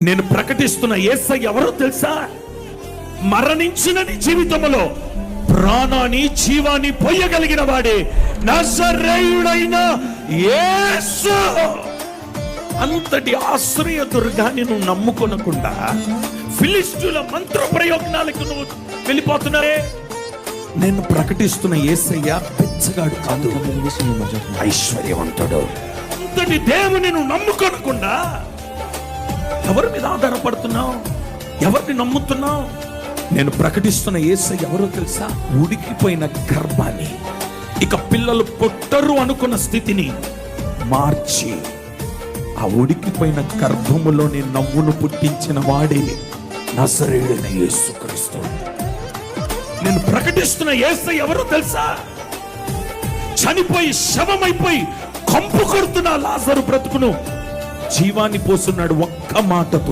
నేను ప్రకటిస్తున్న యేసయ్య ఎవరో తెలుసా? మరణించిన నీ జీవితంలో ప్రాణాన్ని జీవాన్ని పోయగలిగిన వాడే నజరేయుడైన యేసు. అంతటి ఆశ్రయ దుర్గాన్ని నువ్వు నమ్ముకొనకుండా ఫిలిష్టుల మంత్ర ప్రయోజనాలకు నువ్వు వెళ్ళిపోతున్నారే. నేను ప్రకటిస్తున్న యేసయ్య పిచ్చగాడు కాదు, ఐశ్వర్యవంతుడు. అంతటి దేవుని నువ్వు నమ్ముకొనకుండా ఎవరి మీద ఆధారపడుతున్నావు? ఎవరిని నమ్ముతున్నావు? నేను ప్రకటిస్తున్న యేసయ్య ఎవరో తెలుసా? ఉడికిపోయిన గర్భాన్ని, ఇక పిల్లలు పుట్టరు అనుకున్న స్థితిని మార్చి ఆ ఉడికిపోయిన గర్భములోని నవ్వును పుట్టించిన వాడే నజరేయుడైన యేసుక్రీస్తు. నేను ప్రకటిస్తున్న యేసయ్య ఎవరో తెలుసా? చనిపోయి శవమైపోయి కంపు కొడుతున్న లాజరు బ్రతుకును జీవాన్ని పోస్తున్నాడు ఒక్క మాటతో.